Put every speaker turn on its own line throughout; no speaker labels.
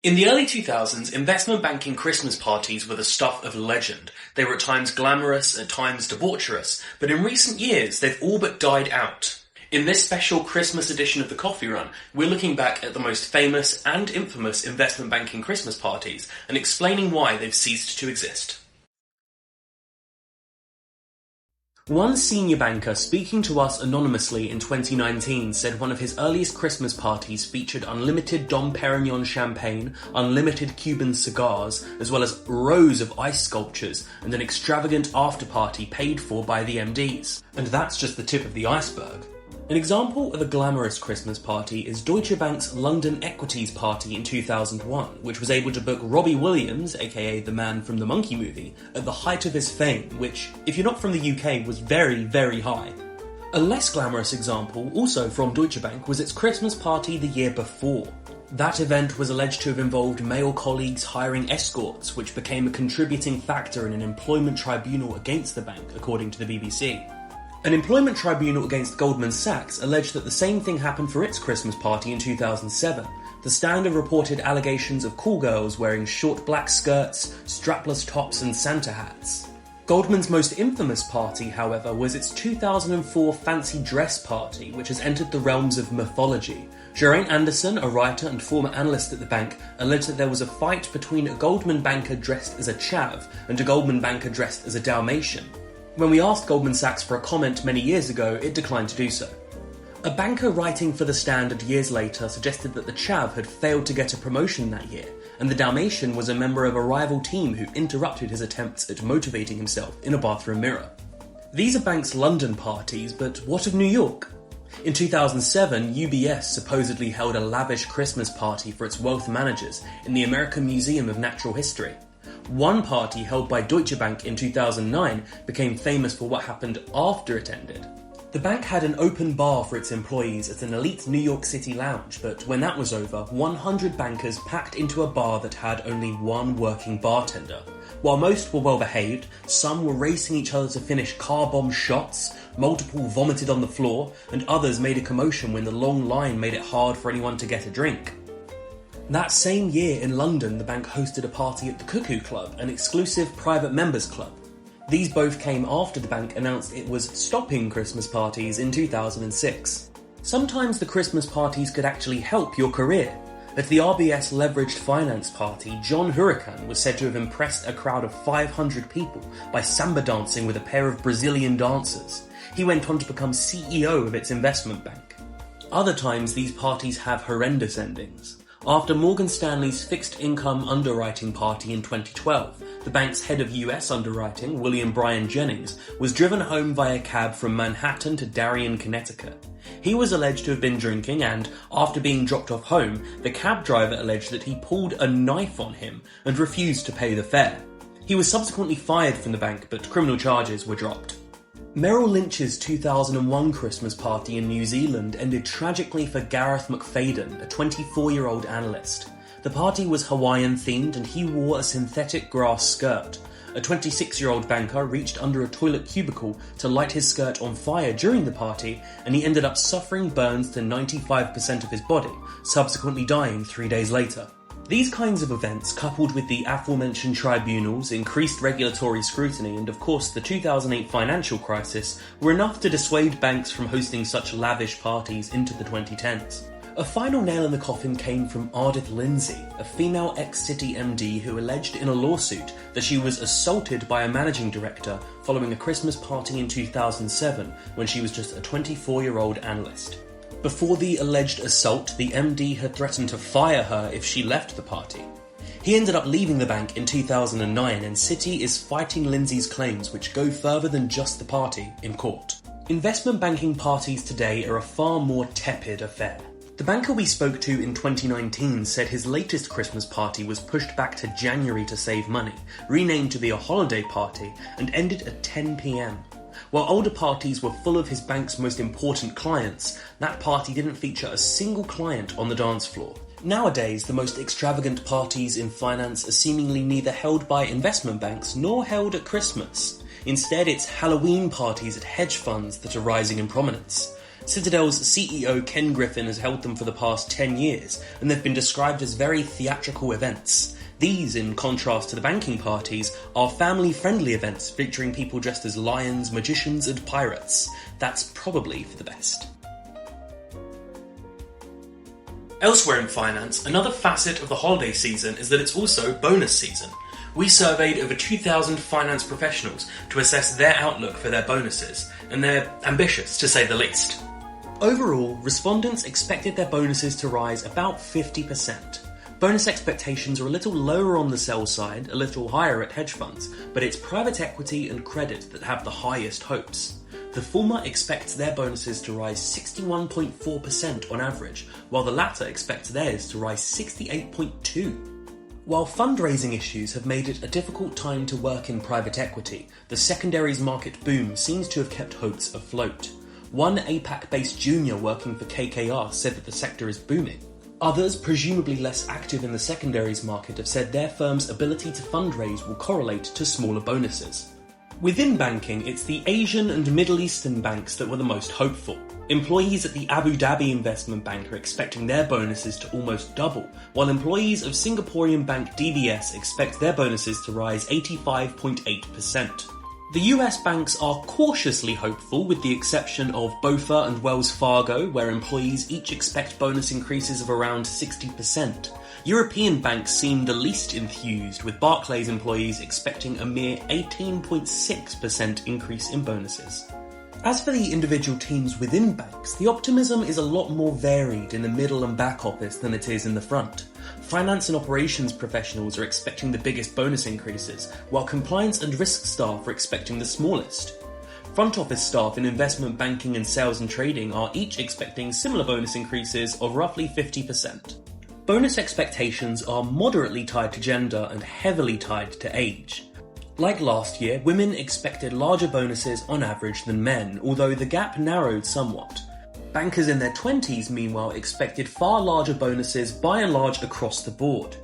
In the early 2000s, investment banking Christmas parties were the stuff of legend. They were at times glamorous, at times debaucherous, but in recent years they've all but died out. In this special Christmas edition of the Coffee Run, we're looking back at the most famous and infamous investment banking Christmas parties and explaining why they've ceased to exist. One senior banker speaking to us anonymously in 2019 said one of his earliest Christmas parties featured unlimited Dom Perignon champagne, unlimited Cuban cigars, as well as rows of ice sculptures and an extravagant after-party paid for by the MDs. And that's just the tip of the iceberg. An example of a glamorous Christmas party is Deutsche Bank's London Equities Party in 2001, which was able to book Robbie Williams, aka the man from the Monkey movie, at the height of his fame, which, if you're not from the UK, was very, very high. A less glamorous example, also from Deutsche Bank, was its Christmas party the year before. That event was alleged to have involved male colleagues hiring escorts, which became a contributing factor in an employment tribunal against the bank, according to the BBC. An employment tribunal against Goldman Sachs alleged that the same thing happened for its Christmas party in 2007. The Standard reported allegations of call girls wearing short black skirts, strapless tops and Santa hats. Goldman's most infamous party, however, was its 2004 fancy dress party, which has entered the realms of mythology. Geraint Anderson, a writer and former analyst at the bank, alleged that there was a fight between a Goldman banker dressed as a chav and a Goldman banker dressed as a Dalmatian. When we asked Goldman Sachs for a comment many years ago, it declined to do so. A banker writing for The Standard years later suggested that the chav had failed to get a promotion that year, and the Dalmatian was a member of a rival team who interrupted his attempts at motivating himself in a bathroom mirror. These are Bank's London parties, but what of New York? In 2007, UBS supposedly held a lavish Christmas party for its wealth managers in the American Museum of Natural History. One party held by Deutsche Bank in 2009 became famous for what happened after it ended. The bank had an open bar for its employees at an elite New York City lounge, but when that was over, 100 bankers packed into a bar that had only one working bartender. While most were well behaved, some were racing each other to finish car bomb shots, multiple vomited on the floor, and others made a commotion when the long line made it hard for anyone to get a drink. That same year in London, the bank hosted a party at the Cuckoo Club, an exclusive private members club. These both came after the bank announced it was stopping Christmas parties in 2006. Sometimes the Christmas parties could actually help your career. At the RBS Leveraged Finance Party, John Huracan was said to have impressed a crowd of 500 people by samba dancing with a pair of Brazilian dancers. He went on to become CEO of its investment bank. Other times these parties have horrendous endings. After Morgan Stanley's fixed income underwriting party in 2012, the bank's head of US underwriting, William Bryan Jennings, was driven home via cab from Manhattan to Darien, Connecticut. He was alleged to have been drinking and, after being dropped off home, the cab driver alleged that he pulled a knife on him and refused to pay the fare. He was subsequently fired from the bank, but criminal charges were dropped. Merrill Lynch's 2001 Christmas party in New Zealand ended tragically for Gareth McFadden, a 24-year-old analyst. The party was Hawaiian-themed and he wore a synthetic grass skirt. A 26-year-old banker reached under a toilet cubicle to light his skirt on fire during the party, and he ended up suffering burns to 95% of his body, subsequently dying 3 days later. These kinds of events, coupled with the aforementioned tribunals, increased regulatory scrutiny, and of course the 2008 financial crisis, were enough to dissuade banks from hosting such lavish parties into the 2010s. A final nail in the coffin came from Ardith Lindsay, a female ex-Citi MD who alleged in a lawsuit that she was assaulted by a managing director following a Christmas party in 2007 when she was just a 24-year-old analyst. Before the alleged assault, the MD had threatened to fire her if she left the party. He ended up leaving the bank in 2009, and Citi is fighting Lindsay's claims, which go further than just the party, in court. Investment banking parties today are a far more tepid affair. The banker we spoke to in 2019 said his latest Christmas party was pushed back to January to save money, renamed to be a holiday party, and ended at 10 p.m. While older parties were full of his bank's most important clients, that party didn't feature a single client on the dance floor. Nowadays, the most extravagant parties in finance are seemingly neither held by investment banks nor held at Christmas. Instead, it's Halloween parties at hedge funds that are rising in prominence. Citadel's CEO Ken Griffin has held them for the past 10 years, and they've been described as very theatrical events. These, in contrast to the banking parties, are family-friendly events featuring people dressed as lions, magicians, and pirates. That's probably for the best. Elsewhere in finance, another facet of the holiday season is that it's also bonus season. We surveyed over 2,000 finance professionals to assess their outlook for their bonuses, and they're ambitious, to say the least. Overall, respondents expected their bonuses to rise about 50%. Bonus expectations are a little lower on the sell side, a little higher at hedge funds, but it's private equity and credit that have the highest hopes. The former expects their bonuses to rise 61.4% on average, while the latter expects theirs to rise 68.2%. While fundraising issues have made it a difficult time to work in private equity, the secondaries market boom seems to have kept hopes afloat. One APAC-based junior working for KKR said that the sector is booming. Others, presumably less active in the secondaries market, have said their firm's ability to fundraise will correlate to smaller bonuses. Within banking, it's the Asian and Middle Eastern banks that were the most hopeful. Employees at the Abu Dhabi investment bank are expecting their bonuses to almost double, while employees of Singaporean bank DBS expect their bonuses to rise 85.8%. The US banks are cautiously hopeful, with the exception of BofA and Wells Fargo, where employees each expect bonus increases of around 60%. European banks seem the least enthused, with Barclays employees expecting a mere 18.6% increase in bonuses. As for the individual teams within banks, the optimism is a lot more varied in the middle and back office than it is in the front. Finance and operations professionals are expecting the biggest bonus increases, while compliance and risk staff are expecting the smallest. Front office staff in investment banking and sales and trading are each expecting similar bonus increases of roughly 50%. Bonus expectations are moderately tied to gender and heavily tied to age. Like last year, women expected larger bonuses on average than men, although the gap narrowed somewhat. Bankers in their 20s, meanwhile, expected far larger bonuses by and large across the board.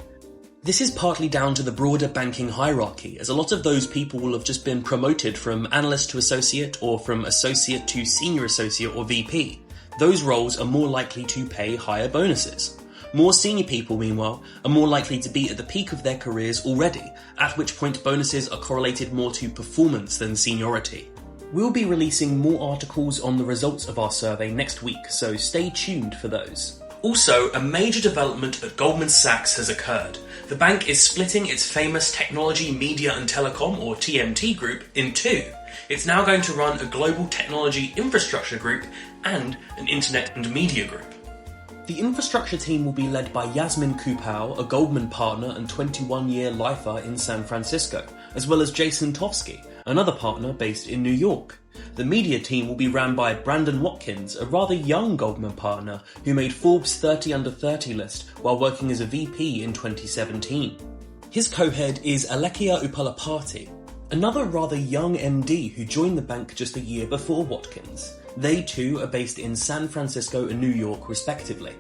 This is partly down to the broader banking hierarchy, as a lot of those people will have just been promoted from analyst to associate or from associate to senior associate or VP. Those roles are more likely to pay higher bonuses. More senior people, meanwhile, are more likely to be at the peak of their careers already, at which point bonuses are correlated more to performance than seniority. We'll be releasing more articles on the results of our survey next week, so stay tuned for those. Also, a major development at Goldman Sachs has occurred. The bank is splitting its famous Technology, Media and Telecom, or TMT group, in two. It's now going to run a global technology infrastructure group and an internet and media group. The infrastructure team will be led by Yasmin Kupal, a Goldman partner and 21-year lifer in San Francisco, as well as Jason Tofsky, another partner based in New York. The media team will be ran by Brandon Watkins, a rather young Goldman partner who made Forbes 30 Under 30 list while working as a VP in 2017. His co-head is Alekia Upalapati, another rather young MD who joined the bank just a year before Watkins. They too are based in San Francisco and New York respectively.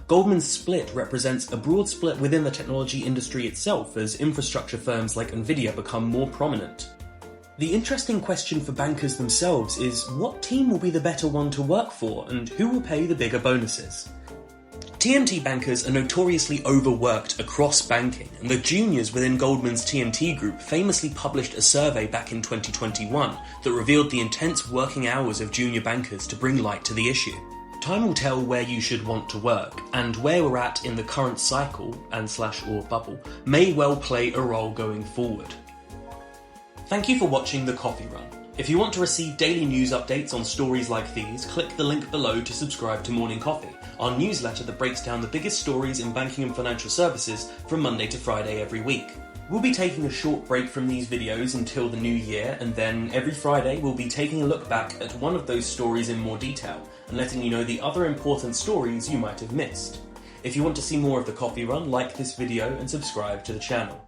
Goldman's split represents a broad split within the technology industry itself as infrastructure firms like Nvidia become more prominent. The interesting question for bankers themselves is what team will be the better one to work for and who will pay the bigger bonuses? TMT bankers are notoriously overworked across banking, and the juniors within Goldman's TMT group famously published a survey back in 2021 that revealed the intense working hours of junior bankers to bring light to the issue. Time will tell where you should want to work, and where we're at in the current cycle or bubble may well play a role going forward. Thank you for watching The Coffee Run. If you want to receive daily news updates on stories like these, click the link below to subscribe to Morning Coffee, our newsletter that breaks down the biggest stories in banking and financial services from Monday to Friday every week. We'll be taking a short break from these videos until the new year, and then every Friday we'll be taking a look back at one of those stories in more detail and letting you know the other important stories you might have missed. If you want to see more of The Coffee Run, like this video and subscribe to the channel.